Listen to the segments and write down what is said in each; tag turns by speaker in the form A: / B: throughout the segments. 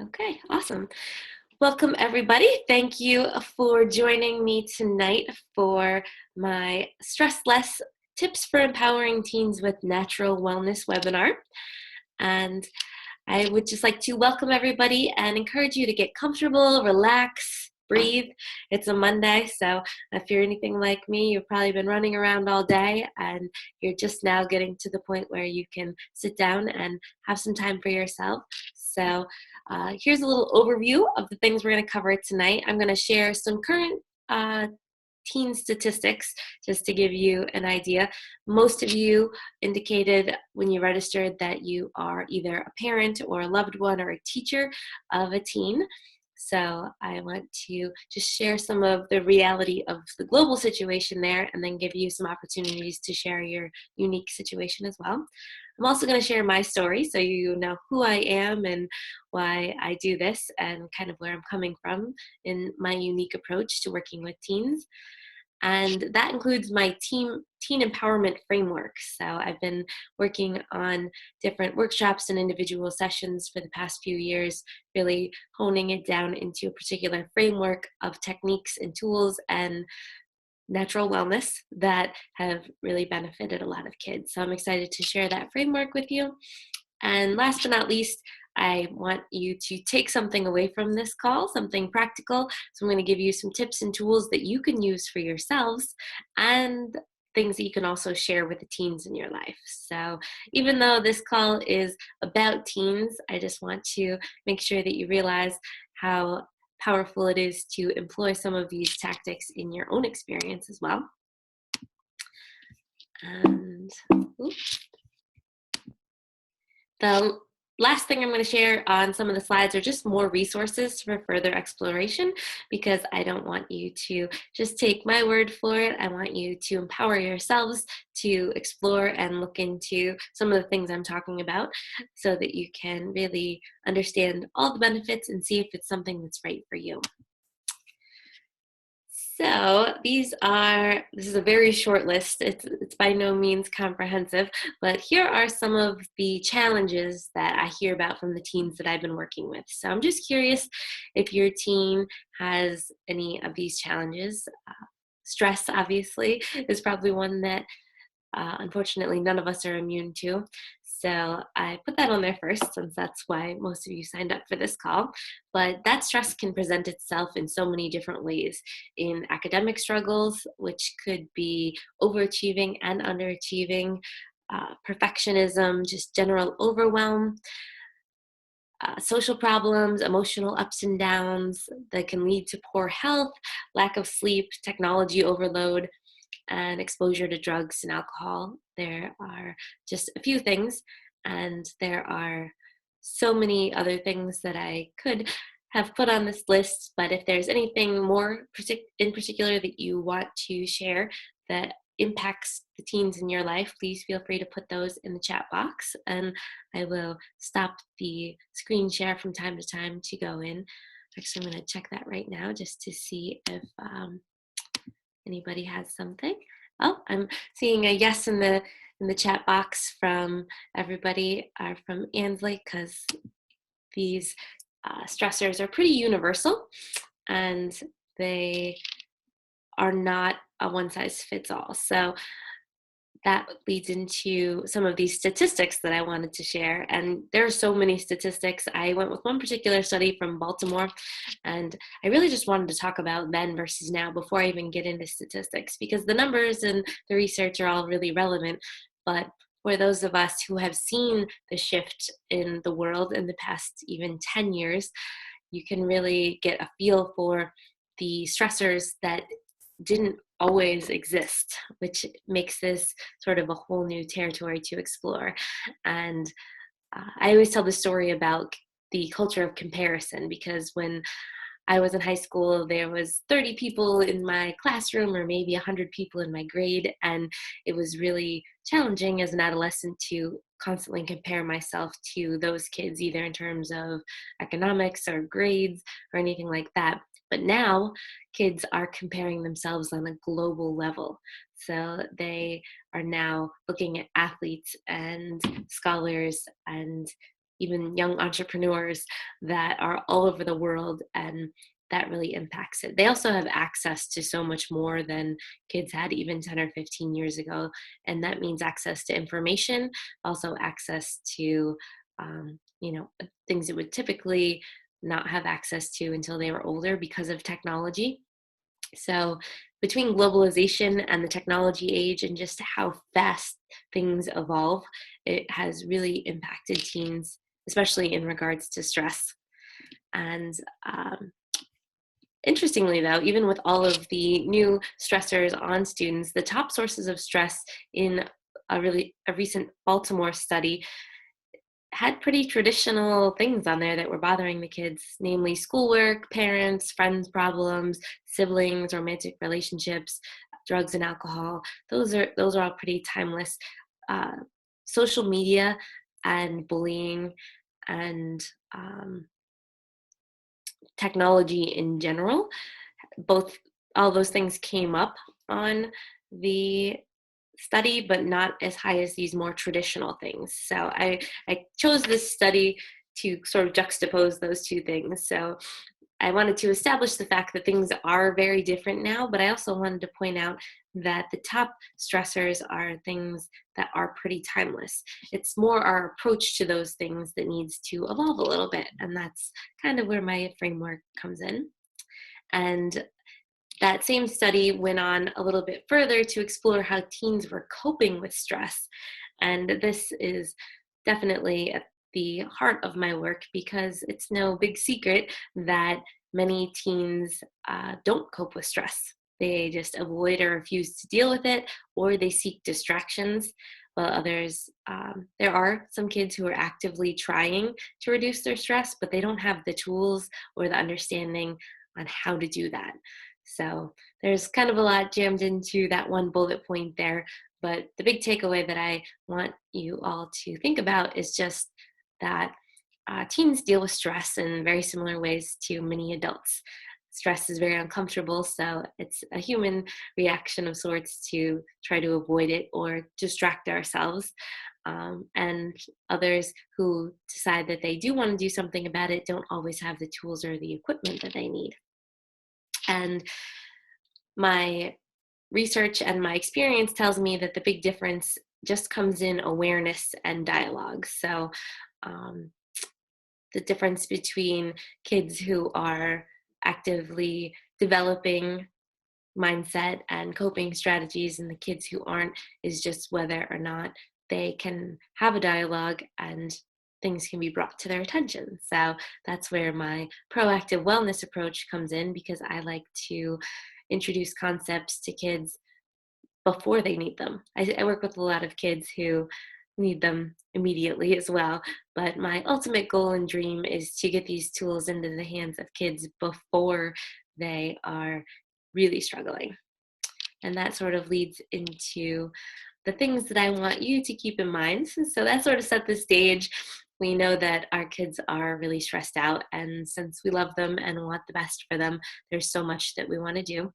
A: Okay, awesome. Welcome, everybody. Thank you for joining me tonight for my Stress Less Tips for Empowering Teens with Natural Wellness webinar. And I would just like to welcome everybody and encourage you to get comfortable, relax, breathe. It's a Monday, so if you're anything like me, you've probably been running around all day and you're just now getting to the point where you can sit down and have some time for yourself. So here's a little overview of the things we're going to cover tonight. I'm going to share some current teen statistics just to give you an idea. Most of you indicated when you registered that you are either a parent or a loved one or a teacher of a teen. So I want to just share some of the reality of the global situation there and then give you some opportunities to share your unique situation as well. I'm also going to share my story so you know who I am and why I do this and kind of where I'm coming from in my unique approach to working with teens. And that includes my teen empowerment framework. So I've been working on different workshops and individual sessions for the past few years, really honing it down into a particular framework of techniques and tools and natural wellness that have really benefited a lot of kids. So I'm excited to share that framework with you. And last but not least, I want you to take something away from this call, something practical. So I'm going to give you some tips and tools that you can use for yourselves and things that you can also share with the teens in your life. So even though this call is about teens, I just want to make sure that you realize how powerful it is to employ some of these tactics in your own experience as well. And the last thing I'm going to share on some of the slides are just more resources for further exploration, because I don't want you to just take my word for it. I want you to empower yourselves to explore and look into some of the things I'm talking about so that you can really understand all the benefits and see if it's something that's right for you. So this is a very short list. It's by no means comprehensive, but here are some of the challenges that I hear about from the teens that I've been working with. So I'm just curious if your teen has any of these challenges. Stress, obviously, is probably one that unfortunately none of us are immune to. So I put that on there first, since that's why most of you signed up for this call. But that stress can present itself in so many different ways: in academic struggles, which could be overachieving and underachieving, perfectionism, just general overwhelm, social problems, emotional ups and downs that can lead to poor health, lack of sleep, technology overload, and exposure to drugs and alcohol. There are just a few things, and there are so many other things that I could have put on this list, but if there's anything more in particular that you want to share that impacts the teens in your life, please feel free to put those in the chat box, and I will stop the screen share from time to time to go in. Actually, I'm going to check that right now just to see if anybody has something. Oh, I'm seeing a yes in the chat box from everybody, from Ansley, because these stressors are pretty universal and they are not a one size fits all. So that leads into some of these statistics that I wanted to share. And there are so many statistics. I went with one particular study from Baltimore, and I really just wanted to talk about then versus now before I even get into statistics, because the numbers and the research are all really relevant. But for those of us who have seen the shift in the world in the past even 10 years, you can really get a feel for the stressors that didn't always exist, which makes this sort of a whole new territory to explore. And I always tell the story about the culture of comparison, because when I was in high school, there was 30 people in my classroom or maybe 100 people in my grade, and it was really challenging as an adolescent to constantly compare myself to those kids, either in terms of economics or grades or anything like that. But now kids are comparing themselves on a global level. So they are now looking at athletes and scholars and even young entrepreneurs that are all over the world, and that really impacts it. They also have access to so much more than kids had even 10 or 15 years ago. And that means access to information, also access to, things that would typically not have access to until they were older because of technology. So, between globalization and the technology age and just how fast things evolve, it has really impacted teens, especially in regards to stress. And interestingly, though, even with all of the new stressors on students, the top sources of stress in a recent Baltimore study had pretty traditional things on there that were bothering the kids, namely schoolwork, parents, friends problems, siblings, romantic relationships, drugs and alcohol. Those are all pretty timeless. Uh, Social media and bullying and technology in general, both all those things came up on the study, but not as high as these more traditional things. So I chose this study to sort of juxtapose those two things. So I wanted to establish the fact that things are very different now, but I also wanted to point out that the top stressors are things that are pretty timeless. It's more our approach to those things that needs to evolve a little bit, and that's kind of where my framework comes in. And that same study went on a little bit further to explore how teens were coping with stress. And this is definitely at the heart of my work because it's no big secret that many teens don't cope with stress. They just avoid or refuse to deal with it, or they seek distractions, while others, there are some kids who are actively trying to reduce their stress, but they don't have the tools or the understanding on how to do that. So there's kind of a lot jammed into that one bullet point there. But the big takeaway that I want you all to think about is just that teens deal with stress in very similar ways to many adults. Stress is very uncomfortable, so it's a human reaction of sorts to try to avoid it or distract ourselves. And others who decide that they do want to do something about it don't always have the tools or the equipment that they need. And my research and my experience tells me that the big difference just comes in awareness and dialogue. So, um, the difference between kids who are actively developing mindset and coping strategies and the kids who aren't is just whether or not they can have a dialogue and things can be brought to their attention. So that's where my proactive wellness approach comes in, because I like to introduce concepts to kids before they need them. I work with a lot of kids who need them immediately as well, but my ultimate goal and dream is to get these tools into the hands of kids before they are really struggling. And that sort of leads into the things that I want you to keep in mind. So that sort of set the stage. We know that our kids are really stressed out, and since we love them and want the best for them, there's so much that we want to do.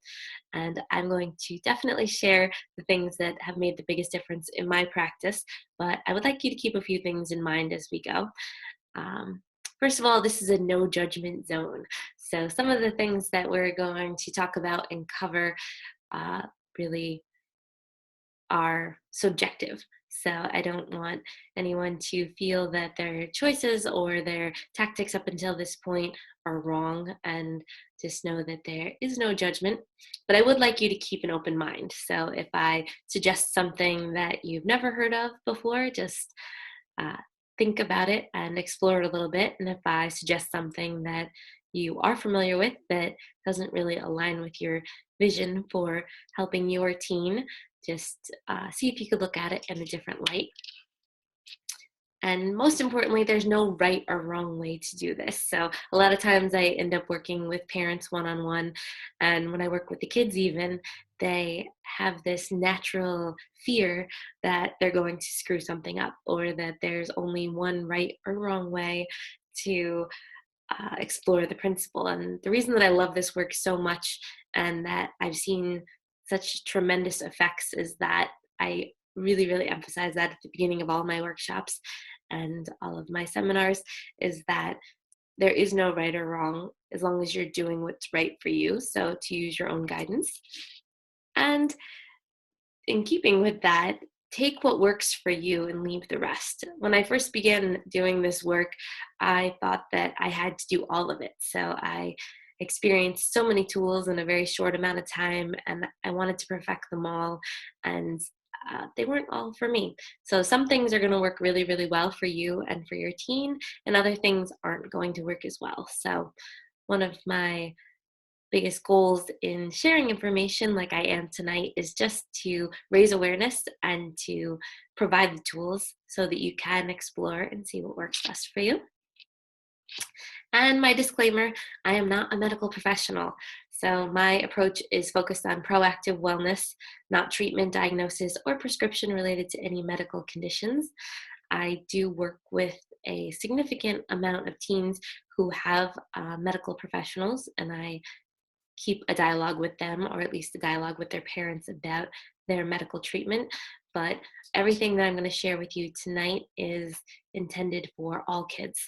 A: And I'm going to definitely share the things that have made the biggest difference in my practice, but I would like you to keep a few things in mind as we go. Um, First of all, this is a no judgment zone. So some of the things that we're going to talk about and cover uh, really are subjective. So I don't want anyone to feel that their choices or their tactics up until this point are wrong, and just know that there is no judgment. But I would like you to keep an open mind. So if I suggest something that you've never heard of before, just uh, think about it and explore it a little bit. And if I suggest something that you are familiar with that doesn't really align with your vision for helping your teen, just see if you could look at it in a different light. And most importantly, there's no right or wrong way to do this. So a lot of times I end up working with parents one-on-one. And when I work with the kids even, they have this natural fear that they're going to screw something up, or that there's only one right or wrong way to explore the principle. And the reason that I love this work so much and that I've seen such tremendous effects is that I really, really emphasize that at the beginning of all my workshops. and all of my seminars is that there is no right or wrong as long as you're doing what's right for you. So to use your own guidance. And in keeping with that, take what works for you and leave the rest. When I first began doing this work, I thought that I had to do all of it. So I experienced so many tools in a very short amount of time, and I wanted to perfect them all. And they weren't all for me. So some things are going to work really, really well for you and for your teen, and other things aren't going to work as well. So one of my biggest goals in sharing information like I am tonight is just to raise awareness and to provide the tools so that you can explore and see what works best for you. And my disclaimer, I am not a medical professional. So my approach is focused on proactive wellness, not treatment, diagnosis, or prescription related to any medical conditions. I do work with a significant amount of teens who have medical professionals, and I keep a dialogue with them, or at least a dialogue with their parents about their medical treatment. But everything that I'm going to share with you tonight is intended for all kids.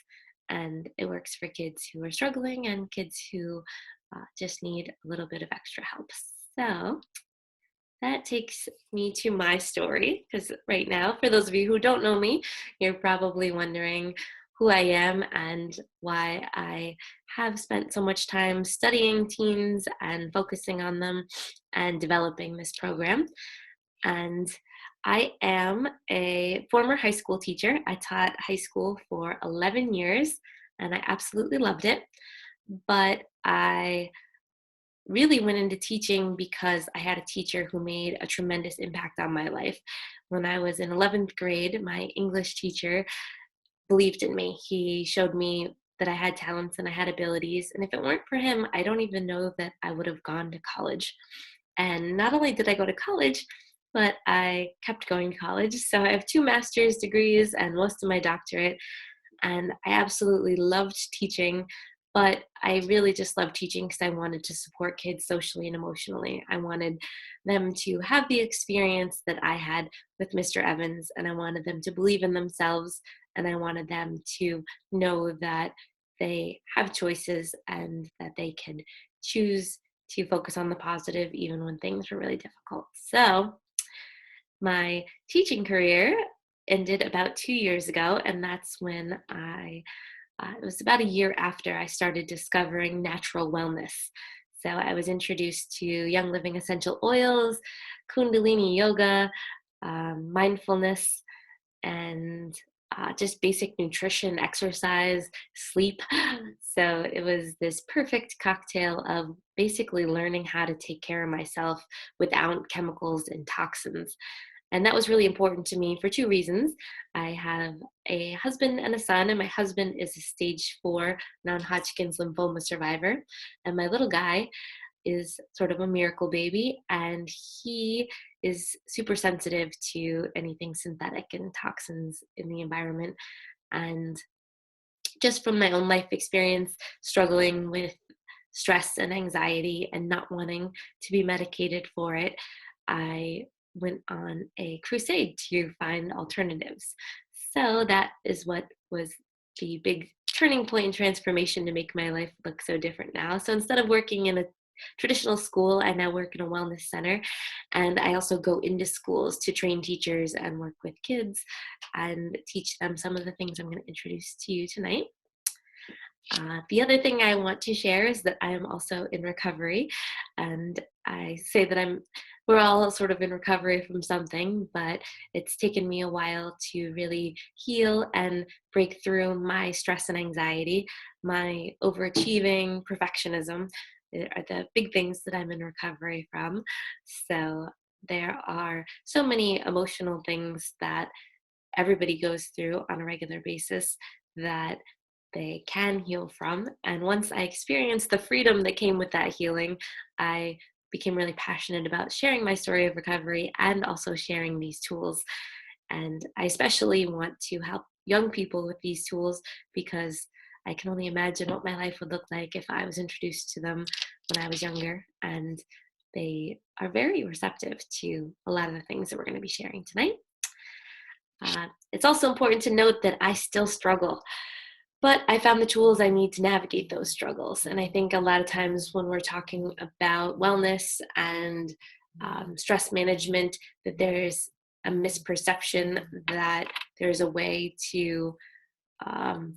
A: And it works for kids who are struggling and kids who just need a little bit of extra help. So that takes me to my story, because right now, for those of you who don't know me, you're probably wondering who I am and why I have spent so much time studying teens and focusing on them and developing this program. And I am a former high school teacher. I taught high school for 11 years and I absolutely loved it. But I really went into teaching because I had a teacher who made a tremendous impact on my life. When I was in 11th grade, my English teacher believed in me. He showed me that I had talents and I had abilities. And if it weren't for him, I don't even know that I would have gone to college. And not only did I go to college, but I kept going to college. So I have 2 master's degrees and most of my doctorate. And I absolutely loved teaching, but I really just loved teaching because I wanted to support kids socially and emotionally. I wanted them to have the experience that I had with Mr. Evans, and I wanted them to believe in themselves, and I wanted them to know that they have choices and that they can choose to focus on the positive even when things were really difficult. So my teaching career ended about 2 years ago, and that's when it was about a year after I started discovering natural wellness. So I was introduced to Young Living essential oils, Kundalini yoga, mindfulness, and just basic nutrition, exercise, sleep. So it was this perfect cocktail of basically learning how to take care of myself without chemicals and toxins. And that was really important to me for 2 reasons. I have a husband and a son, and my husband is a stage 4 non-Hodgkin's lymphoma survivor. And my little guy is sort of a miracle baby, and he is super sensitive to anything synthetic and toxins in the environment. And just from my own life experience, struggling with stress and anxiety and not wanting to be medicated for it, I went on a crusade to find alternatives. So that is what was the big turning point and transformation to make my life look so different now. So instead of working in a traditional school, I now work in a wellness center. And I also go into schools to train teachers and work with kids and teach them some of the things I'm going to introduce to you tonight. The other thing I want to share is that I am also in recovery, and I say that we're all sort of in recovery from something, but it's taken me a while to really heal and break through my stress and anxiety. My overachieving perfectionism are the big things that I'm in recovery from. So there are so many emotional things that everybody goes through on a regular basis that they can heal from. And once I experienced the freedom that came with that healing, I became really passionate about sharing my story of recovery and also sharing these tools. And I especially want to help young people with these tools because I can only imagine what my life would look like if I was introduced to them when I was younger. And they are very receptive to a lot of the things that we're going to be sharing tonight. It's also important to note that I still struggle, but I found the tools I need to navigate those struggles. And I think a lot of times when we're talking about wellness and stress management, that there's a misperception that there's a way to um,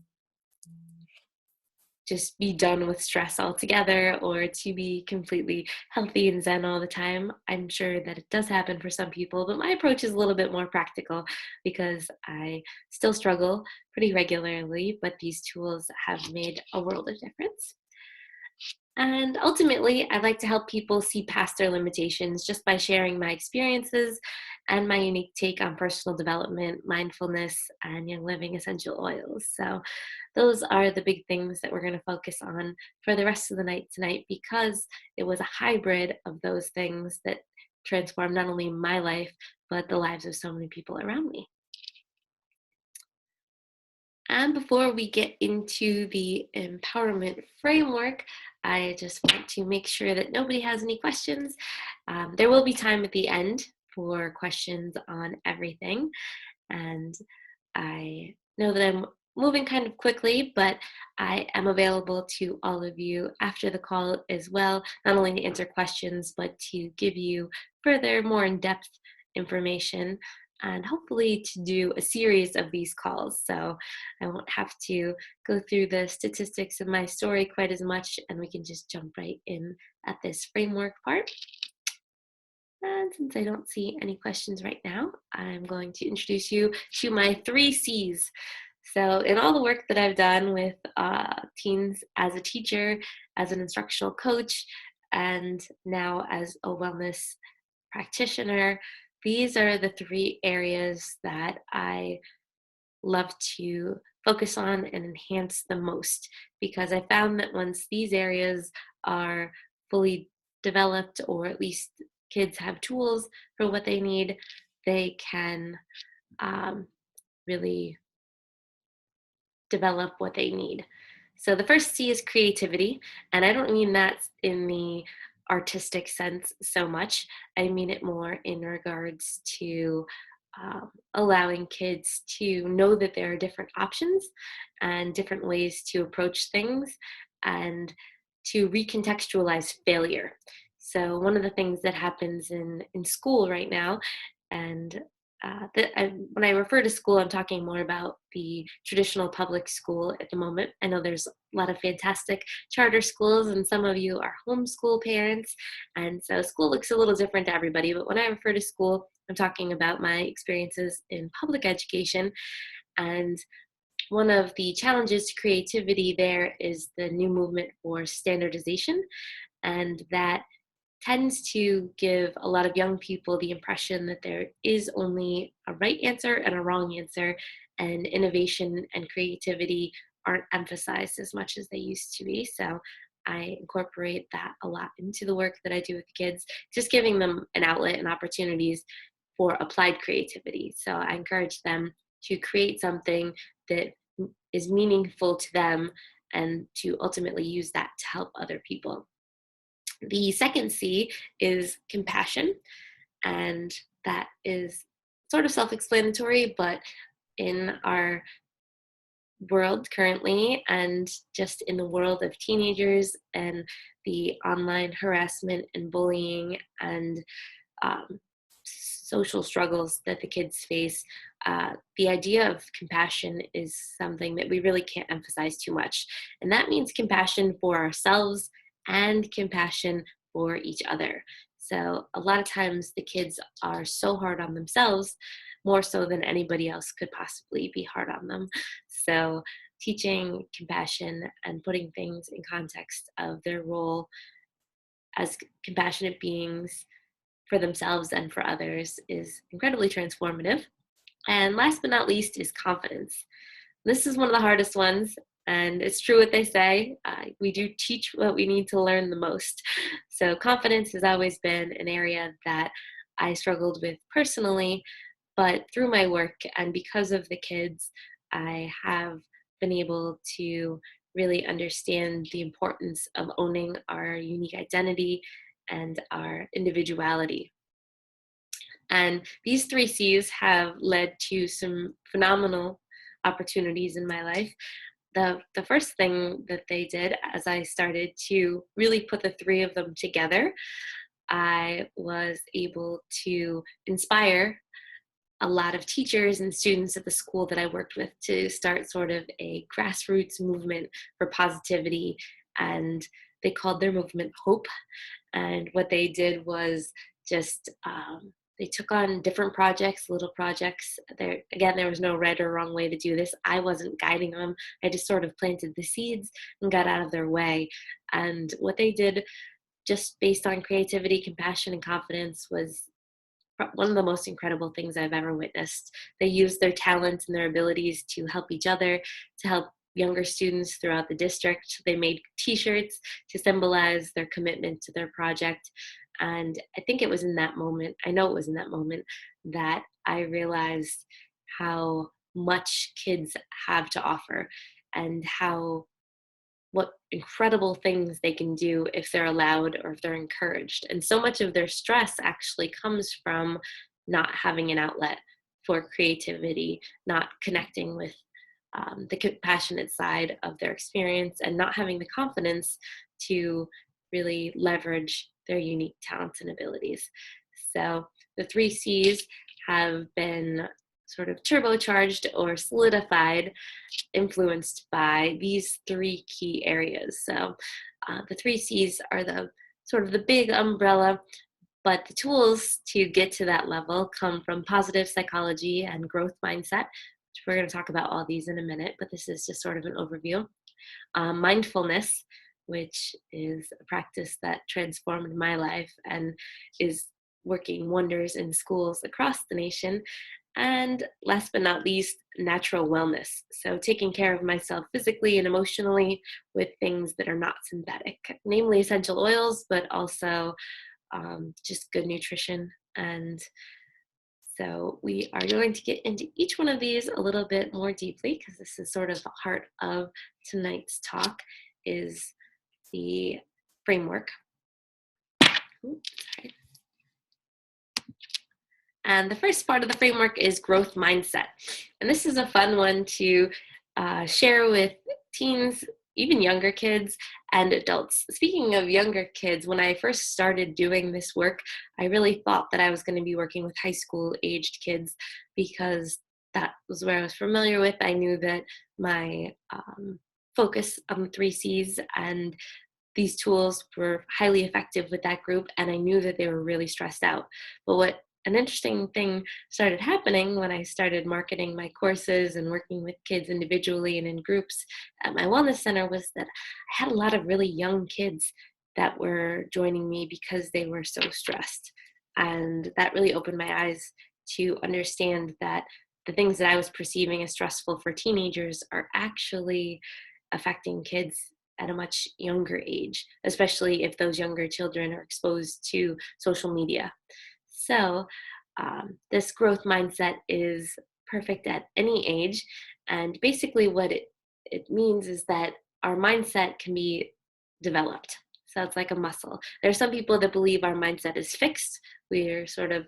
A: just be done with stress altogether or to be completely healthy and zen all the time. I'm sure that it does happen for some people, but my approach is a little bit more practical because I still struggle pretty regularly, but these tools have made a world of difference. And ultimately, I like to help people see past their limitations just by sharing my experiences and my unique take on personal development, mindfulness, and young living essential oils. So, those are the big things that we're going to focus on for the rest of the night tonight because it was a hybrid of those things that transformed not only my life, but the lives of so many people around me. And before we get into the empowerment framework, I just want to make sure that nobody has any questions. There will be time at the end for questions on everything. And I know that I'm moving kind of quickly, but I am available to all of you after the call as well, not only to answer questions, but to give you further, more in depth information and hopefully to do a series of these calls. So I won't have to go through the statistics of my story quite as much, and we can just jump right in at this framework part. And since I don't see any questions right now, I'm going to introduce you to my 3 C's. So, in all the work that I've done with teens as a teacher, as an instructional coach, and now as a wellness practitioner, these are the 3 areas that I love to focus on and enhance the most because I found that once these areas are fully developed, or at least kids have tools for what they need, they can um, really develop what they need. So the first C is creativity, and I don't mean that in the artistic sense so much. I mean it more in regards to allowing kids to know that there are different options and different ways to approach things and to recontextualize failure. So one of the things that happens in school right now, and when I refer to school, I'm talking more about the traditional public school at the moment. I know there's a lot of fantastic charter schools, and some of you are homeschool parents, and so school looks a little different to everybody. But when I refer to school, I'm talking about my experiences in public education. And one of the challenges to creativity there is the new movement for standardization, and that tends to give a lot of young people the impression that there is only a right answer and a wrong answer, and innovation and creativity aren't emphasized as much as they used to be. So I incorporate that a lot into the work that I do with kids, just giving them an outlet and opportunities for applied creativity. So I encourage them to create something that is meaningful to them and to ultimately use that to help other people. The second C is compassion, and that is sort of self explanatory, but in our world currently, and just in the world of teenagers and the online harassment and bullying and um, social struggles that the kids face, the idea of compassion is something that we really can't emphasize too much. And that means compassion for ourselves and compassion for each other. So a lot of times the kids are so hard on themselves, more so than anybody else could possibly be hard on them. So teaching compassion and putting things in context of their role as compassionate beings for themselves and for others is incredibly transformative. And last but not least is confidence. This is one of the hardest ones, and it's true what they say. We do teach what we need to learn the most. So confidence has always been an area that I struggled with personally, but through my work and because of the kids, I have been able to really understand the importance of owning our unique identity and our individuality. And these three C's have led to some phenomenal opportunities in my life. The first thing that they did, as I started to really put the three of them together, I was able to inspire a lot of teachers and students at the school that I worked with to start sort of a grassroots movement for positivity. And they called their movement Hope. And what they did was just they took on different projects, little projects. There was no right or wrong way to do this. I wasn't guiding them. I just sort of planted the seeds and got out of their way. And what they did, just based on creativity, compassion, and confidence, was one of the most incredible things I've ever witnessed. They used their talents and their abilities to help each other, to help younger students throughout the district. They made t-shirts to symbolize their commitment to their project. And I think it was in that moment, I know it was in that moment, that I realized how much kids have to offer and how what incredible things they can do if they're allowed or if they're encouraged. And so much of their stress actually comes from not having an outlet for creativity, not connecting with the compassionate side of their experience, and not having the confidence to really leverage their unique talents and abilities. So the three C's have been sort of turbocharged or solidified, influenced by these three key areas. So the three C's are the sort of the big umbrella, but the tools to get to that level come from positive psychology and growth mindset, which we're going to talk about all these in a minute, but this is just sort of an overview. Mindfulness, which is a practice that transformed my life and is working wonders in schools across the nation. And last but not least, natural wellness. So taking care of myself physically and emotionally with things that are not synthetic, namely essential oils, but also just good nutrition. And so we are going to get into each one of these a little bit more deeply, because this is sort of the heart of tonight's talk, is the framework. Oops, sorry. And the first part of the framework is growth mindset. And this is a fun one to share with teens, even younger kids, and adults. Speaking of younger kids, when I first started doing this work, I really thought that I was going to be working with high school aged kids, because that was where I was familiar with. I knew that my focus on the three C's and these tools were highly effective with that group, and I knew that they were really stressed out. But what an interesting thing started happening when I started marketing my courses and working with kids individually and in groups at my wellness center was that I had a lot of really young kids that were joining me because they were so stressed. And that really opened my eyes to understand that the things that I was perceiving as stressful for teenagers are actually affecting kids at a much younger age, especially if those younger children are exposed to social media. So, this growth mindset is perfect at any age. And basically, what it means is that our mindset can be developed. So, it's like a muscle. There are some people that believe our mindset is fixed. We're sort of,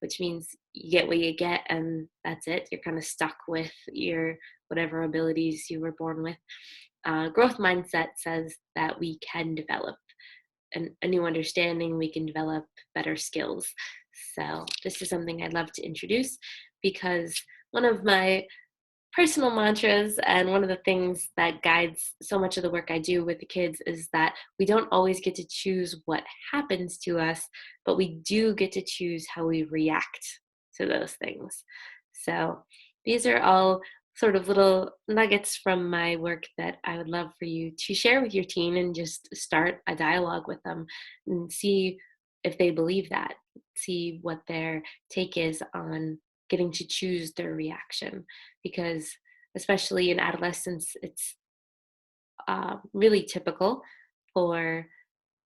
A: which means you get what you get and that's it. You're kind of stuck with your whatever abilities you were born with. Growth mindset says that we can develop a new understanding, we can develop better skills. So this is something I'd love to introduce, because one of my personal mantras and one of the things that guides so much of the work I do with the kids is that we don't always get to choose what happens to us, but we do get to choose how we react to those things. So these are all sort of little nuggets from my work that I would love for you to share with your teen and just start a dialogue with them and see if they believe that, see what their take is on getting to choose their reaction. Because especially in adolescence, it's really typical for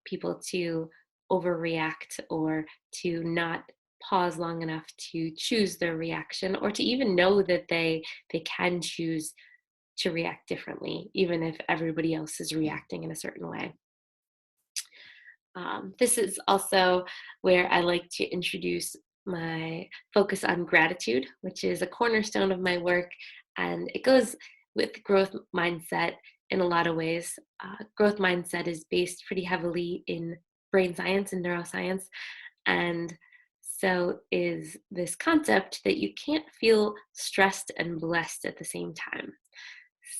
A: people to overreact or to not pause long enough to choose their reaction, or to even know that they can choose to react differently, even if everybody else is reacting in a certain way. This is also where I like to introduce my focus on gratitude, which is a cornerstone of my work, and it goes with growth mindset in a lot of ways. Growth mindset is based pretty heavily in brain science and neuroscience, and so is this concept that you can't feel stressed and blessed at the same time.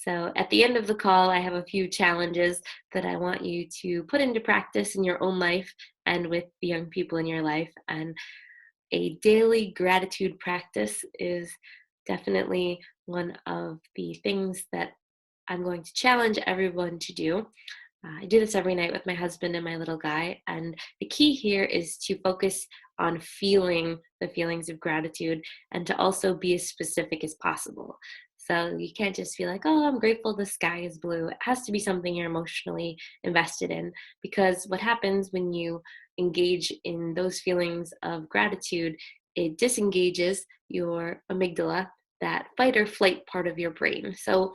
A: So at the end of the call, I have a few challenges that I want you to put into practice in your own life and with the young people in your life. And a daily gratitude practice is definitely one of the things that I'm going to challenge everyone to do. I do this every night with my husband and my little guy. And the key here is to focus on feeling the feelings of gratitude and to also be as specific as possible. So you can't just be like, oh, I'm grateful the sky is blue. It has to be something you're emotionally invested in, because what happens when you engage in those feelings of gratitude, it disengages your amygdala, that fight or flight part of your brain. So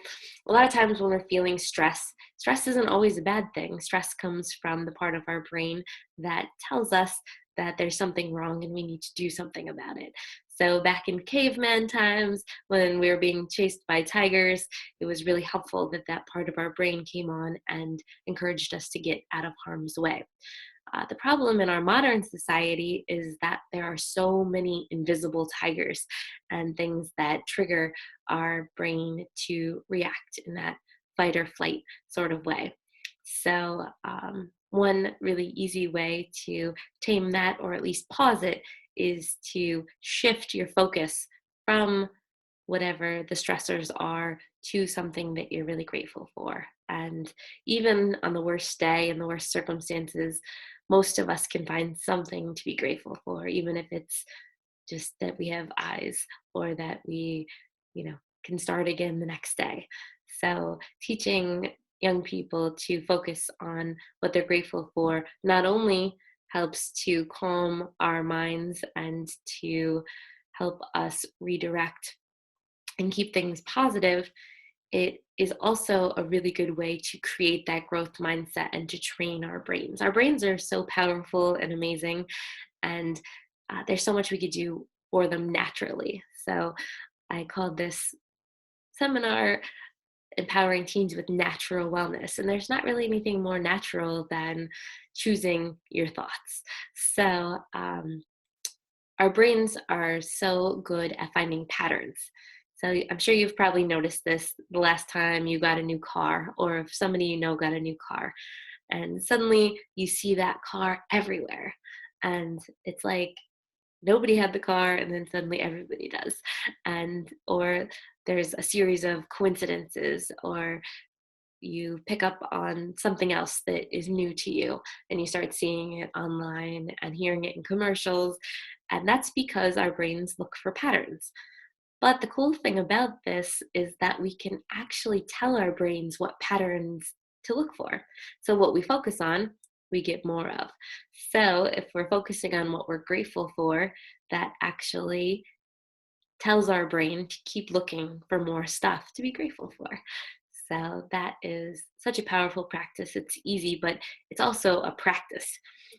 A: a lot of times when we're feeling stress isn't always a bad thing. Stress comes from the part of our brain that tells us that there's something wrong and we need to do something about it. So back in caveman times, when we were being chased by tigers, it was really helpful that that part of our brain came on and encouraged us to get out of harm's way. The problem in our modern society is that there are so many invisible tigers and things that trigger our brain to react in that fight or flight sort of way. So, one really easy way to tame that, or at least pause it, is to shift your focus from whatever the stressors are to something that you're really grateful for. And even on the worst day and the worst circumstances, most of us can find something to be grateful for, even if it's just that we have eyes or that we, can start again the next day. So teaching young people to focus on what they're grateful for not only helps to calm our minds and to help us redirect and keep things positive, it is also a really good way to create that growth mindset and to train our brains. Our brains are so powerful and amazing, and there's so much we could do for them naturally. So I called this seminar Empowering Teens with Natural Wellness. And there's not really anything more natural than choosing your thoughts. So our brains are so good at finding patterns. So I'm sure you've probably noticed this the last time you got a new car, or if somebody you know got a new car, and suddenly you see that car everywhere. And it's like nobody had the car, and then suddenly everybody does. And or there's a series of coincidences, or you pick up on something else that is new to you and you start seeing it online and hearing it in commercials. And that's because our brains look for patterns. But the cool thing about this is that we can actually tell our brains what patterns to look for. So what we focus on, we get more of. So if we're focusing on what we're grateful for, that actually tells our brain to keep looking for more stuff to be grateful for. So that is such a powerful practice. It's easy, but it's also a practice.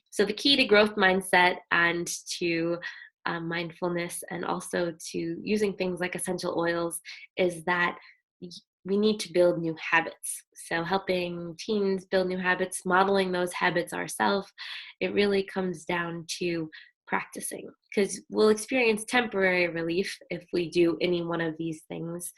A: So the key to growth mindset and to mindfulness, and also to using things like essential oils, is that we need to build new habits. So helping teens build new habits, modeling those habits ourselves, it really comes down to practicing, because we'll experience temporary relief if we do any one of these things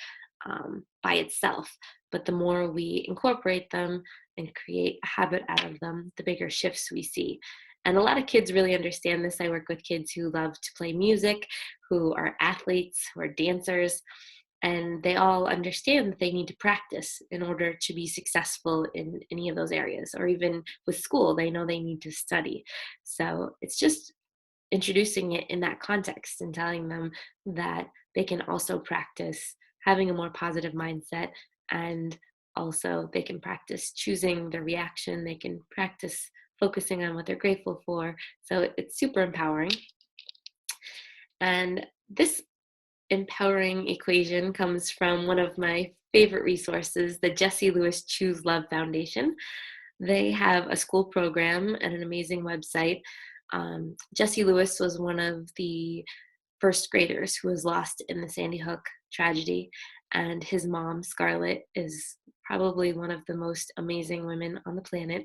A: by itself. But the more we incorporate them and create a habit out of them, the bigger shifts we see. And a lot of kids really understand this. I work with kids who love to play music, who are athletes, who are dancers, and they all understand that they need to practice in order to be successful in any of those areas. Or even with school, they know they need to study. So it's just introducing it in that context and telling them that they can also practice having a more positive mindset, and also they can practice choosing the reaction, they can practice focusing on what they're grateful for. So it's super empowering. And this empowering equation comes from one of my favorite resources, the Jessie Lewis Choose Love Foundation. They have a school program and an amazing website Jesse Lewis was one of the first graders who was lost in the Sandy Hook tragedy. And his mom, Scarlett, is probably one of the most amazing women on the planet.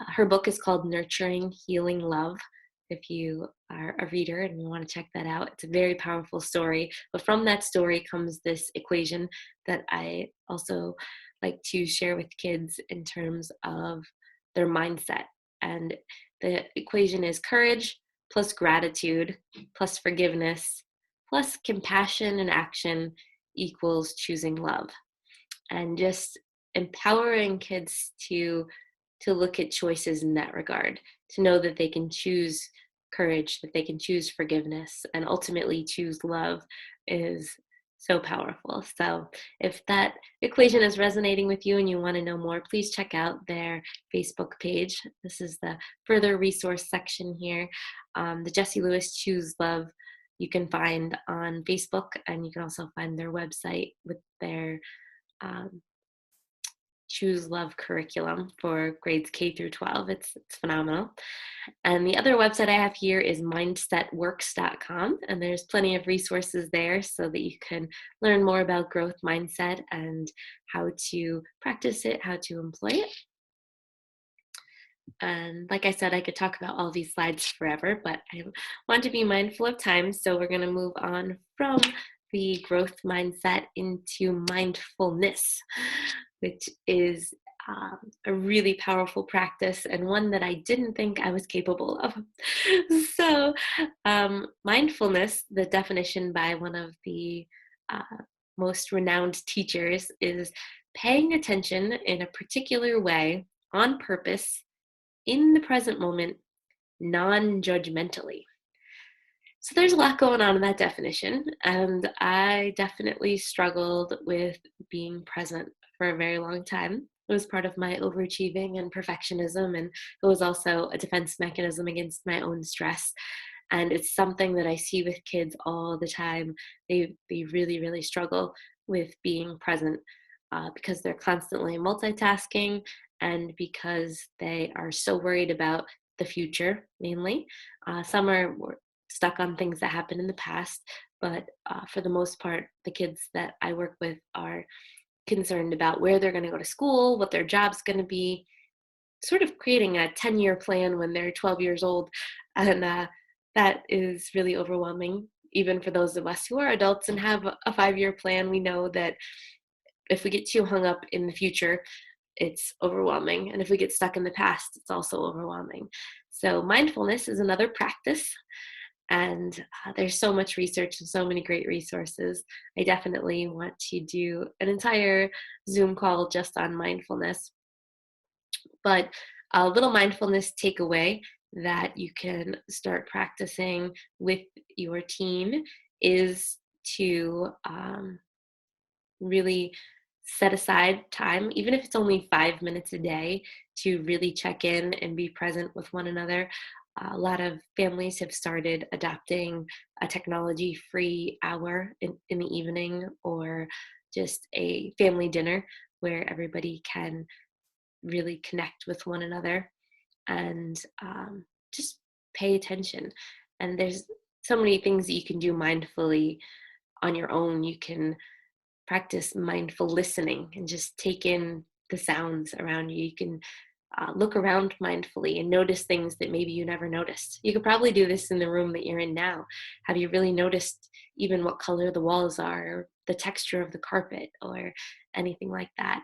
A: Her book is called Nurturing Healing Love. If you are a reader and you want to check that out, it's a very powerful story. But from that story comes this equation that I also like to share with kids in terms of their mindset. And the equation is courage plus gratitude plus forgiveness plus compassion and action equals choosing love. And just empowering kids to look at choices in that regard, to know that they can choose courage, that they can choose forgiveness, and ultimately choose love is so powerful. So if that equation is resonating with you and you want to know more, please check out their Facebook page. This is the further resource section here. The Jesse Lewis Choose Love you can find on Facebook, and you can also find their website with their um, Choose Love curriculum for grades K through 12. It's phenomenal. And the other website I have here is mindsetworks.com, and there's plenty of resources there so that you can learn more about growth mindset and how to practice it, how to employ it. And like I said, I could talk about all these slides forever, but I want to be mindful of time. So we're going to move on from the growth mindset into mindfulness, which is a really powerful practice and one that I didn't think I was capable of. So mindfulness, the definition by one of the uh, most renowned teachers, is paying attention in a particular way on purpose in the present moment, non-judgmentally. So there's a lot going on in that definition, and I definitely struggled with being present for a very long time. It was part of my overachieving and perfectionism, and it was also a defense mechanism against my own stress. And it's something that I see with kids all the time. They really, really struggle with being present because they're constantly multitasking and because they are so worried about the future, mainly. Some are stuck on things that happened in the past, but for the most part, the kids that I work with are concerned about where they're going to go to school, what their job's going to be, sort of creating a 10-year plan when they're 12 years old. And that is really overwhelming. Even for those of us who are adults and have a 5-year plan, we know that if we get too hung up in the future, it's overwhelming. And if we get stuck in the past, it's also overwhelming. So mindfulness is another practice. And there's so much research and so many great resources. I definitely want to do an entire Zoom call just on mindfulness. But a little mindfulness takeaway that you can start practicing with your team is to really set aside time, even if it's only 5 minutes a day, to really check in and be present with one another. A lot of families have started adopting a technology-free hour in the evening, or just a family dinner where everybody can really connect with one another and just pay attention. And there's so many things that you can do mindfully on your own. You can practice mindful listening and just take in the sounds around you. You can look around mindfully and notice things that maybe you never noticed. You could probably do this in the room that you're in now. Have you really noticed even what color the walls are, or the texture of the carpet, or anything like that?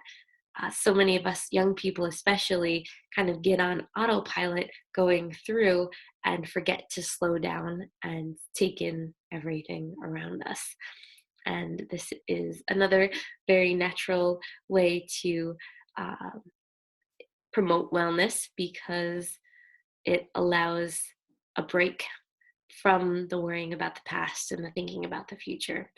A: So many of us young people especially kind of get on autopilot going through and forget to slow down and take in everything around us. And this is another very natural way to uh, promote wellness, because it allows a break from the worrying about the past and the thinking about the future.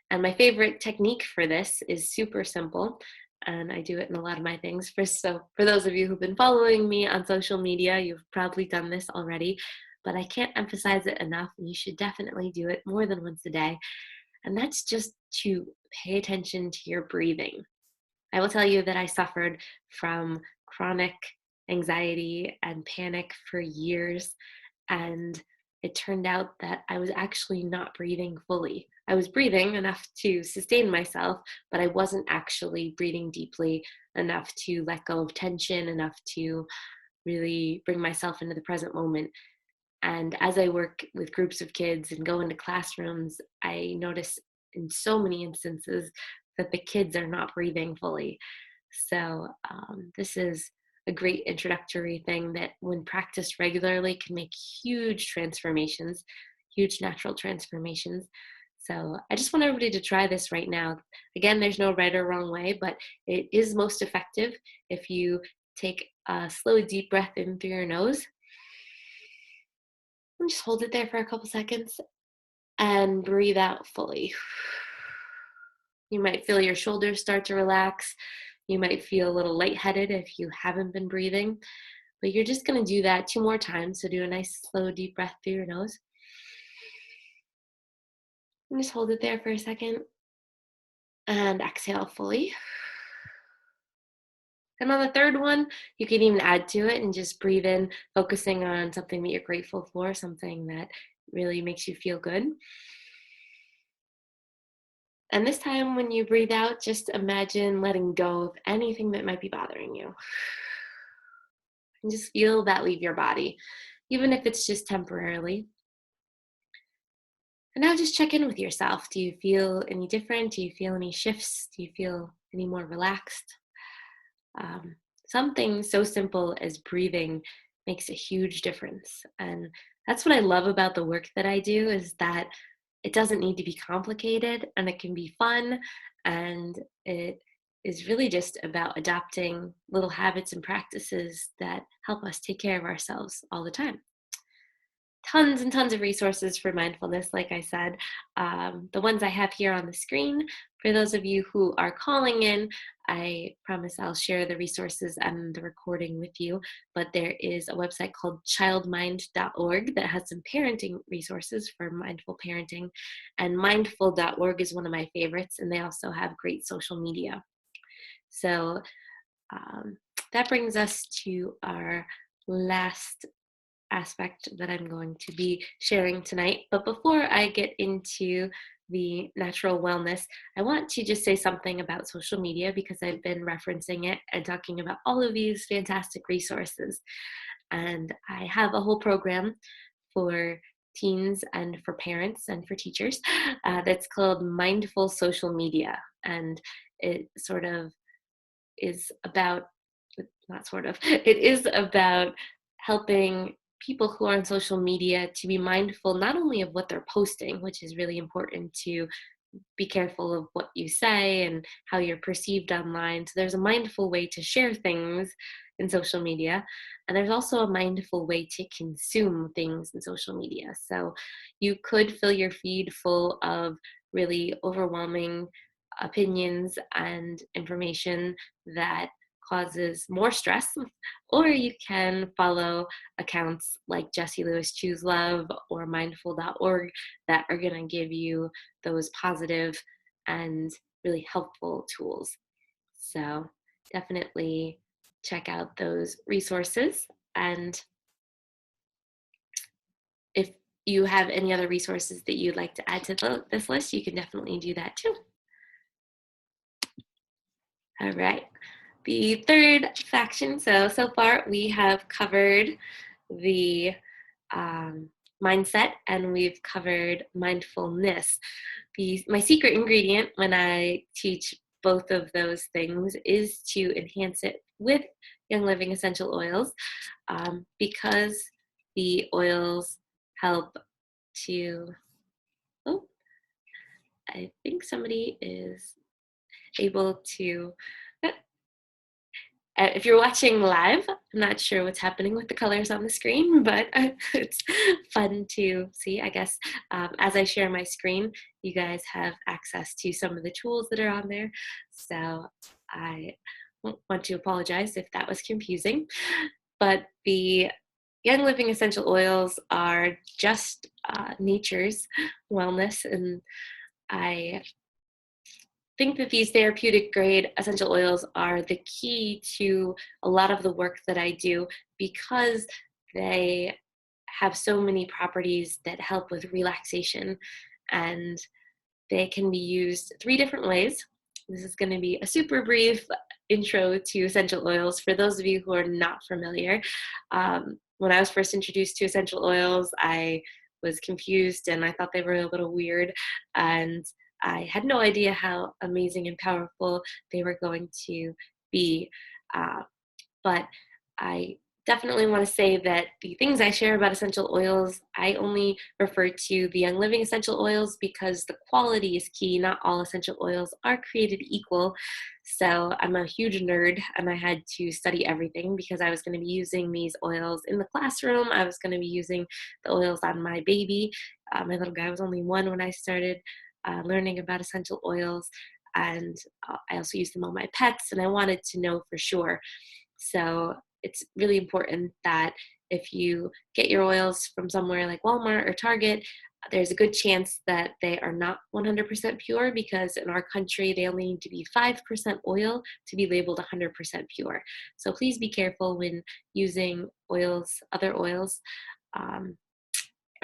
A: And my favorite technique for this is super simple, and I do it in a lot of my things. For those of you who've been following me on social media, you've probably done this already, but I can't emphasize it enough, and you should definitely do it more than once a day. And that's just to pay attention to your breathing. I will tell you that I suffered from chronic anxiety and panic for years. And it turned out that I was actually not breathing fully. I was breathing enough to sustain myself, but I wasn't actually breathing deeply enough to let go of tension, enough to really bring myself into the present moment. And as I work with groups of kids and go into classrooms, I notice in so many instances that the kids are not breathing fully. So, this is a great introductory thing that, when practiced regularly, can make huge transformations, huge natural transformations. So, I just want everybody to try this right now. Again, there's no right or wrong way, but it is most effective if you take a slow, deep breath in through your nose and just hold it there for a couple seconds and breathe out fully. You might feel your shoulders start to relax. You might feel a little lightheaded if you haven't been breathing, but you're just going to do that 2 more times. So do a nice, slow, deep breath through your nose. And just hold it there for a second and exhale fully. And on the third one, you can even add to it and just breathe in, focusing on something that you're grateful for, something that really makes you feel good. And this time, when you breathe out, just imagine letting go of anything that might be bothering you. And just feel that leave your body, even if it's just temporarily. And now just check in with yourself. Do you feel any different? Do you feel any shifts? Do you feel any more relaxed? Um, Something so simple as breathing makes a huge difference. And that's what I love about the work that I do, is that it doesn't need to be complicated, and it can be fun, and it is really just about adopting little habits and practices that help us take care of ourselves all the time. Tons and tons of resources for mindfulness, like I said. The ones I have here on the screen. For those of you who are calling in, I promise I'll share the resources and the recording with you. But there is a website called childmind.org that has some parenting resources for mindful parenting. And mindful.org is one of my favorites, and they also have great social media. So um, that brings us to our last aspect that I'm going to be sharing tonight. But before I get into the natural wellness, I want to just say something about social media, because I've been referencing it and talking about all of these fantastic resources. And I have a whole program for teens and for parents and for teachers that's called Mindful Social Media. And it sort of is about, not sort of, it is about helping people who are on social media to be mindful not only of what they're posting, which is really important, to be careful of what you say and how you're perceived online. So there's a mindful way to share things in social media, and there's also a mindful way to consume things in social media. So you could fill your feed full of really overwhelming opinions and information that causes more stress, or you can follow accounts like Jessie Lewis Choose Love or mindful.org that are going to give you those positive and really helpful tools. So definitely check out those resources. And if you have any other resources that you'd like to add to this list, you can definitely do that too. All right. The third faction. So far we have covered the mindset, and we've covered mindfulness. My secret ingredient when I teach both of those things is to enhance it with Young Living essential oils, because the oils help to, oh, I think somebody is able to, if you're watching live, I'm not sure what's happening with the colors on the screen, but it's fun to see, I guess. As I share my screen, you guys have access to some of the tools that are on there. So I want to apologize if that was confusing. But the Young Living essential oils are just nature's wellness, and I think that these therapeutic grade essential oils are the key to a lot of the work that I do, because they have so many properties that help with relaxation, and they can be used 3 different ways. This is going to be a super brief intro to essential oils for those of you who are not familiar. When I was first introduced to essential oils, I was confused and I thought they were a little weird, and I had no idea how amazing and powerful they were going to be. Uh, but I definitely want to say that the things I share about essential oils, I only refer to the Young Living essential oils because the quality is key. Not all essential oils are created equal. So I'm a huge nerd and I had to study everything because I was going to be using these oils in the classroom. I was going to be using the oils on my baby. My little guy was only 1 when I started learning about essential oils. And I also used them on my pets, and I wanted to know for sure. So it's really important that if you get your oils from somewhere like Walmart or Target, there's a good chance that they are not 100% pure, because in our country, they only need to be 5% oil to be labeled 100% pure. So please be careful when using oils, other oils. Um,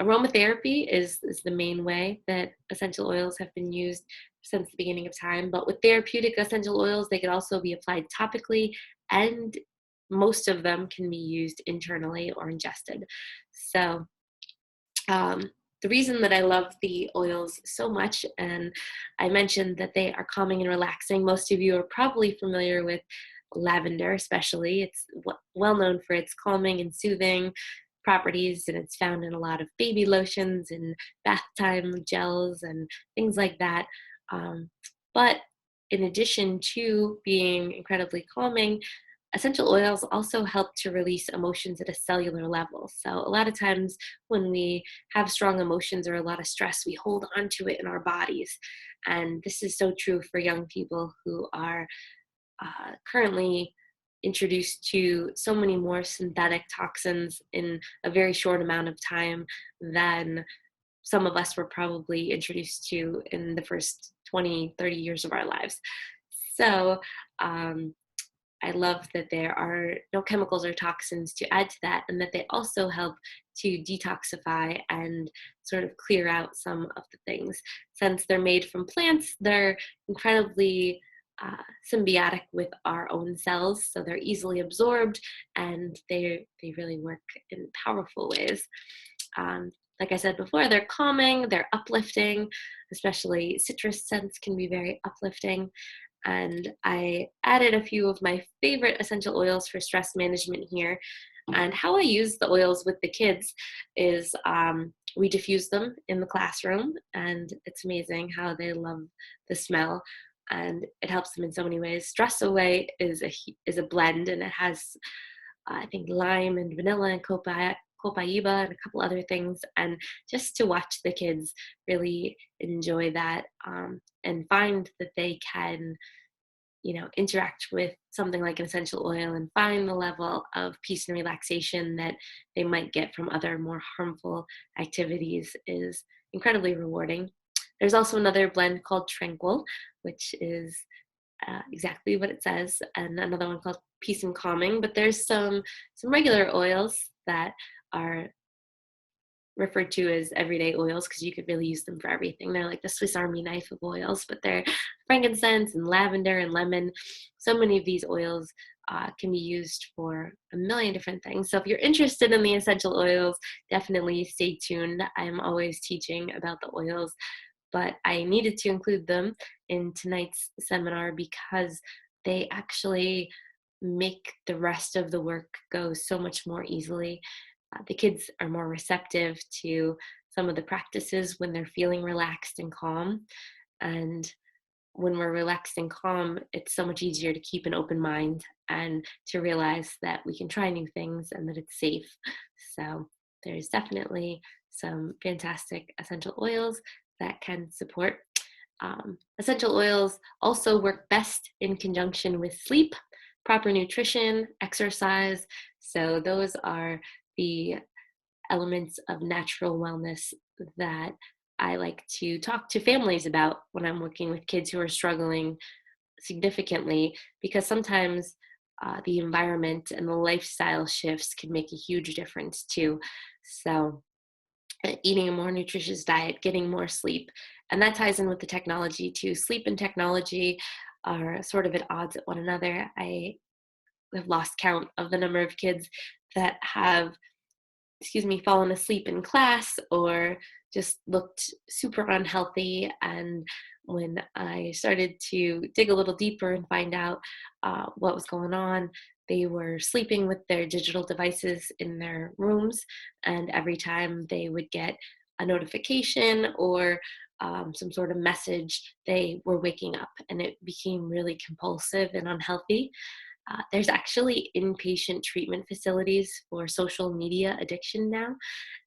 A: Aromatherapy is the main way that essential oils have been used since the beginning of time. But with therapeutic essential oils, they can also be applied topically, and most of them can be used internally or ingested. So the reason that I love the oils so much, and I mentioned that they are calming and relaxing. Most of you are probably familiar with lavender, especially. It's well known for its calming and soothing properties, and it's found in a lot of baby lotions and bath time gels and things like that. Um, but in addition to being incredibly calming, essential oils also help to release emotions at a cellular level. So a lot of times when we have strong emotions or a lot of stress, we hold on to it in our bodies. And this is so true for young people who are currently introduced to so many more synthetic toxins in a very short amount of time than some of us were probably introduced to in the first 20, 30 years of our lives. So I love that there are no chemicals or toxins to add to that, and that they also help to detoxify and sort of clear out some of the things. Since they're made from plants, they're incredibly symbiotic with our own cells, so they're easily absorbed, and they really work in powerful ways. Like I said before, they're calming, they're uplifting, especially citrus scents can be very uplifting. And I added a few of my favorite essential oils for stress management here. And how I use the oils with the kids is we diffuse them in the classroom, and it's amazing how they love the smell, and it helps them in so many ways. Stress Away is a blend, and it has I think lime and vanilla and copaiba and a couple other things. And just to watch the kids really enjoy that, and find that they can interact with something like an essential oil and find the level of peace and relaxation that they might get from other more harmful activities is incredibly rewarding. There's also another blend called Tranquil, which is exactly what it says, and another one called Peace and Calming. But there's some regular oils that are referred to as everyday oils because you could really use them for everything. They're like the Swiss Army knife of oils, but they're frankincense and lavender and lemon. So many of these oils can be used for a million different things. So if you're interested in the essential oils, definitely stay tuned. I'm always teaching about the oils, but I needed to include them in tonight's seminar because they actually make the rest of the work go so much more easily. The kids are more receptive to some of the practices when they're feeling relaxed and calm. And when we're relaxed and calm, it's so much easier to keep an open mind and to realize that we can try new things and that it's safe. So there's definitely some fantastic essential oils that can support. Essential oils also work best in conjunction with sleep, proper nutrition, exercise. So those are the elements of natural wellness that I like to talk to families about when I'm working with kids who are struggling significantly, because sometimes the environment and the lifestyle shifts can make a huge difference too. So, eating a more nutritious diet, getting more sleep, and that ties in with the technology too. Sleep and technology are sort of at odds at one another. I have lost count of the number of kids that have, fallen asleep in class or just looked super unhealthy. And when I started to dig a little deeper and find out what was going on, they were sleeping with their digital devices in their rooms. And every time they would get a notification or some sort of message, they were waking up, and it became really compulsive and unhealthy. There's actually inpatient treatment facilities for social media addiction now,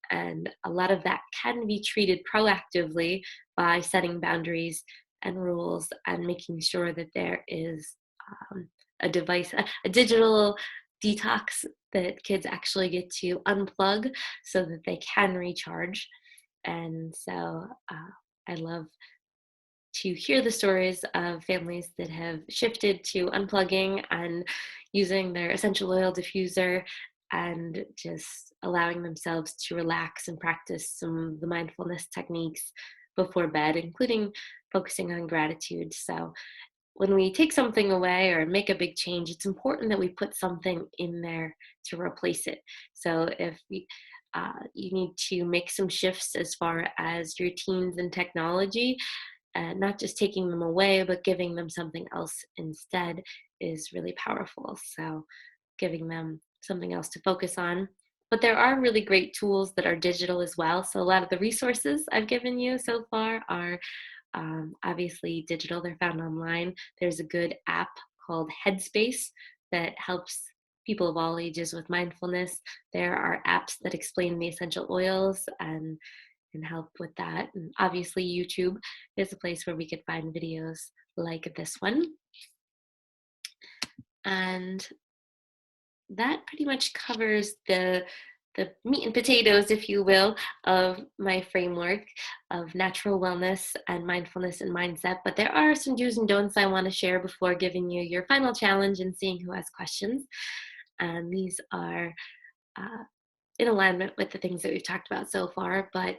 A: and a lot of that can be treated proactively by setting boundaries and rules and making sure that there is um, a device, a digital detox that kids actually get to unplug so that they can recharge. And so I love to hear the stories of families that have shifted to unplugging and using their essential oil diffuser and just allowing themselves to relax and practice some of the mindfulness techniques before bed, including focusing on gratitude. So, when we take something away or make a big change, it's important that we put something in there to replace it. So, if you need to make some shifts as far as your teens and technology, not just taking them away, but giving them something else instead is really powerful. So, giving them something else to focus on. But there are really great tools that are digital as well. So, a lot of the resources I've given you so far are obviously digital, they're found online. There's a good app called Headspace that helps people of all ages with mindfulness. There are apps that explain the essential oils and help with that. And obviously, YouTube is a place where we could find videos like this one. And that pretty much covers the meat and potatoes, if you will, of my framework of natural wellness and mindfulness and mindset. But there are some do's and don'ts I want to share before giving you your final challenge and seeing who has questions. And these are in alignment with the things that we've talked about so far, but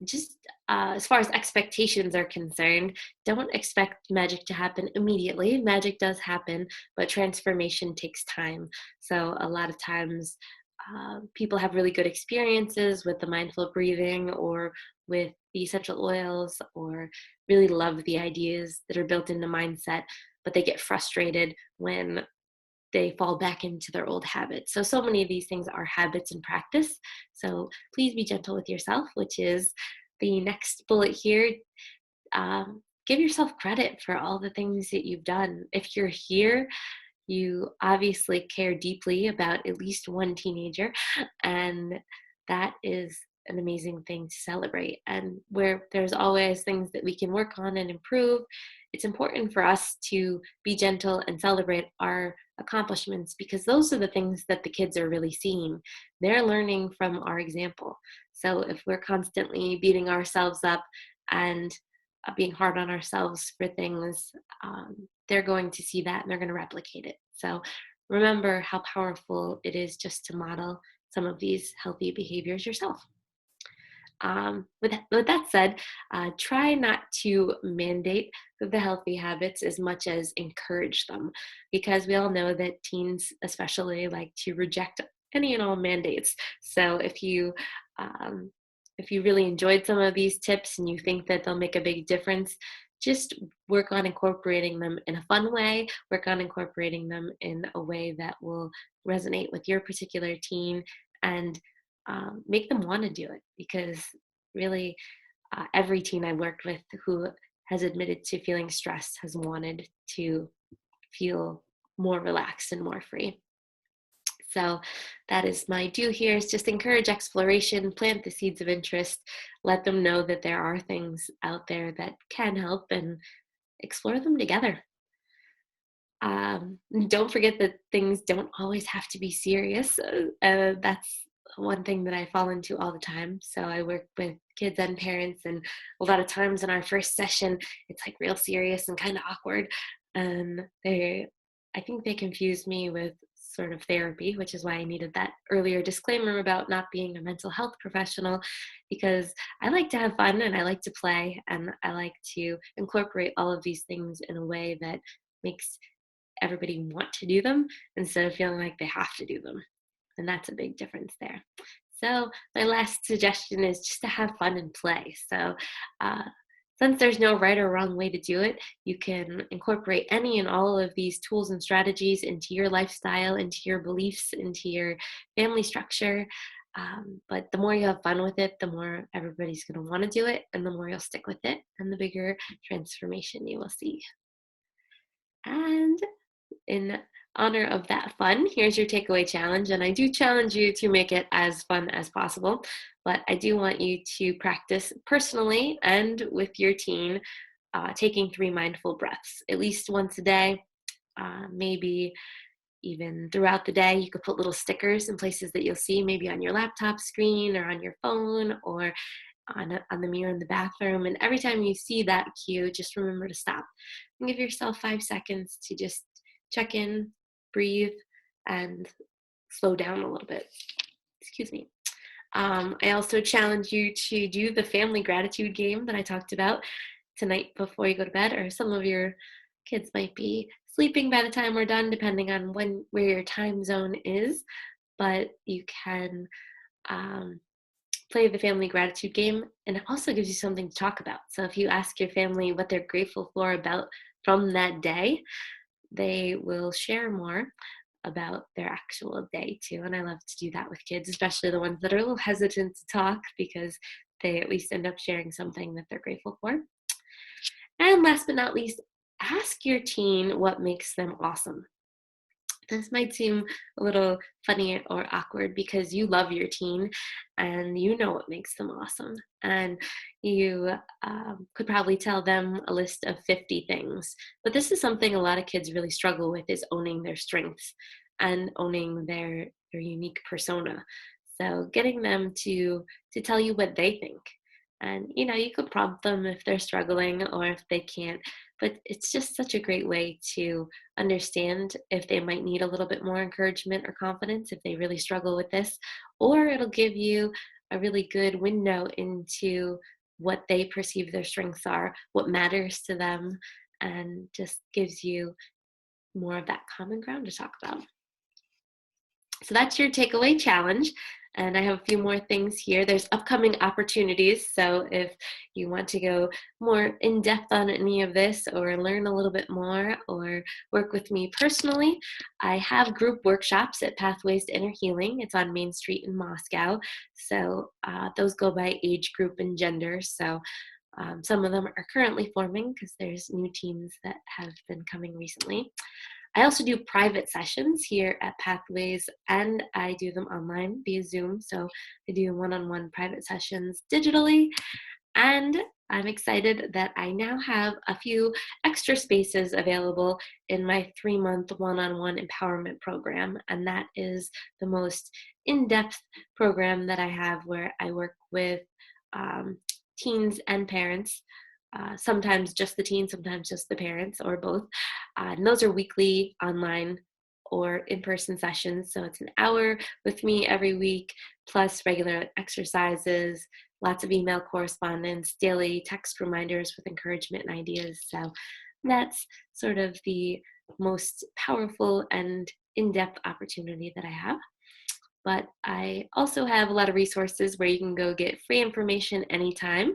A: just as far as expectations are concerned, don't expect magic to happen immediately. Magic does happen, but transformation takes time. So a lot of times, people have really good experiences with the mindful breathing or with the essential oils, or really love the ideas that are built into mindset, but they get frustrated when they fall back into their old habits. So many of these things are habits and practice. So please be gentle with yourself, which is the next bullet here. Give yourself credit for all the things that you've done. If you're here, you obviously care deeply about at least one teenager, and that is an amazing thing to celebrate. And where there's always things that we can work on and improve, it's important for us to be gentle and celebrate our accomplishments, because those are the things that the kids are really seeing. They're learning from our example. So if we're constantly beating ourselves up and being hard on ourselves for things, they're going to see that and they're going to replicate it. So remember how powerful it is just to model some of these healthy behaviors yourself. With that said, try not to mandate the healthy habits as much as encourage them, because we all know that teens especially like to reject any and all mandates. So um, if you really enjoyed some of these tips and you think that they'll make a big difference, just work on incorporating them in a fun way, work on incorporating them in a way that will resonate with your particular teen, and make them want to do it, because really every teen I've worked with who has admitted to feeling stressed has wanted to feel more relaxed and more free. So that is my do here, is just encourage exploration, plant the seeds of interest, let them know that there are things out there that can help, and explore them together. Don't forget that things don't always have to be serious. That's one thing that I fall into all the time. So I work with kids and parents, and a lot of times in our first session, it's like real serious and kind of awkward. And they I think they confused me with sort of therapy, which is why I needed that earlier disclaimer about not being a mental health professional, because I like to have fun and I like to play and I like to incorporate all of these things in a way that makes everybody want to do them instead of feeling like they have to do them. And that's a big difference there. So, my last suggestion is just to have fun and play. So, uh, since there's no right or wrong way to do it, you can incorporate any and all of these tools and strategies into your lifestyle, into your beliefs, into your family structure. But the more you have fun with it, the more everybody's going to want to do it, and the more you'll stick with it, and the bigger transformation you will see. And in honor of that fun, here's your takeaway challenge. And I do challenge you to make it as fun as possible, but I do want you to practice personally and with your teen taking 3 mindful breaths at least once a day, maybe even throughout the day. You could put little stickers in places that you'll see, maybe on your laptop screen or on your phone or on the mirror in the bathroom. And every time you see that cue, just remember to stop and give yourself 5 seconds to just check in, breathe, and slow down a little bit. Excuse me. I also challenge you to do the family gratitude game that I talked about tonight before you go to bed, or some of your kids might be sleeping by the time we're done, depending on where your time zone is. But you can um, play the family gratitude game, and it also gives you something to talk about. So if you ask your family what they're grateful for about from that day, they will share more about their actual day too. And I love to do that with kids, especially the ones that are a little hesitant to talk, because they at least end up sharing something that they're grateful for. And last but not least, ask your teen what makes them awesome. This might seem a little funny or awkward because you love your teen and you know what makes them awesome. And you could probably tell them a list of 50 things. But this is something a lot of kids really struggle with, is owning their strengths and owning their unique persona. So getting them to tell you what they think. And you could prompt them if they're struggling or if they can't. But it's just such a great way to understand if they might need a little bit more encouragement or confidence if they really struggle with this, or it'll give you a really good window into what they perceive their strengths are, what matters to them, and just gives you more of that common ground to talk about. So that's your takeaway challenge. And I have a few more things here. There's upcoming opportunities. So if you want to go more in depth on any of this or learn a little bit more or work with me personally, I have group workshops at Pathways to Inner Healing. It's on Main Street in Moscow. So those go by age group and gender. So some of them are currently forming because there's new teams that have been coming recently. I also do private sessions here at Pathways, and I do them online via Zoom. So I do one-on-one private sessions digitally. And I'm excited that I now have a few extra spaces available in my 3-month one-on-one empowerment program. And that is the most in-depth program that I have, where I work with teens and parents, sometimes just the teens, sometimes just the parents, or both. And those are weekly online or in-person sessions. So it's an hour with me every week, plus regular exercises, lots of email correspondence, daily text reminders with encouragement and ideas. So that's sort of the most powerful and in-depth opportunity that I have. But I also have a lot of resources where you can go get free information anytime.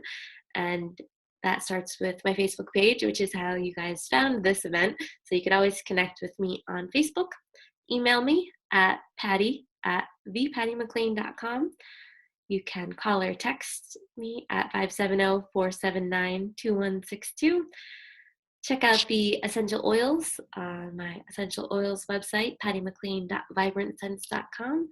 A: And that starts with my Facebook page, which is how you guys found this event. So you can always connect with me on Facebook. Email me at patty@thepattymclean.com. You can call or text me at 570-479-2162. Check out the essential oils on my essential oils website, pattymclean.vibrantsense.com.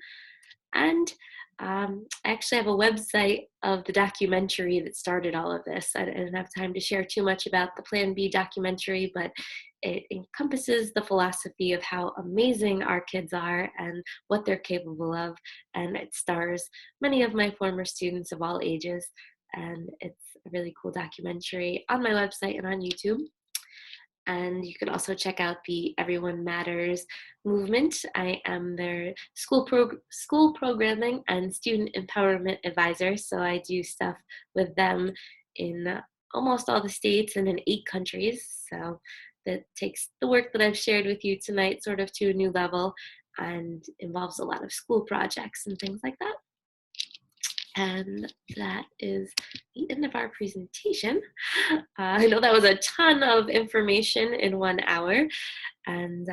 A: And I actually have a website of the documentary that started all of this. I didn't have time to share too much about the Plan B documentary, but it encompasses the philosophy of how amazing our kids are and what they're capable of. And it stars many of my former students of all ages. And it's a really cool documentary on my website and on YouTube. And you can also check out the Everyone Matters movement. I am their school programming and student empowerment advisor. So I do stuff with them in almost all the states and in 8 countries. So that takes the work that I've shared with you tonight sort of to a new level and involves a lot of school projects and things like that. And that is the end of our presentation. I know that was a ton of information in 1 hour, and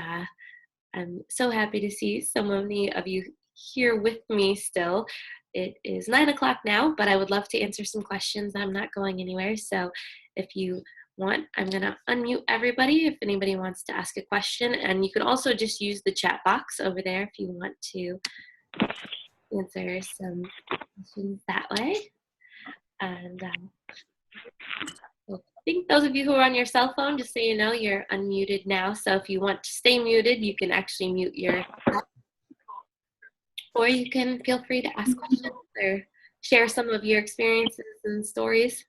A: I'm so happy to see so many of you here with me still. It is 9 o'clock now, but I would love to answer some questions. I'm not going anywhere, so if you want, I'm going to unmute everybody if anybody wants to ask a question, and you can also just use the chat box over there if you want to answer some questions that way. And I think those of you who are on your cell phone, just so you know, you're unmuted now. So if you want to stay muted, you can actually mute your, or you can feel free to ask questions or share some of your experiences and stories.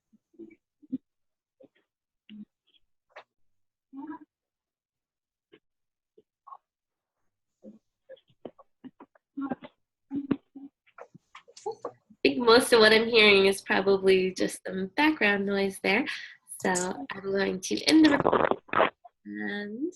A: I think most of what I'm hearing is probably just some background noise there. So I'm going to end the recording and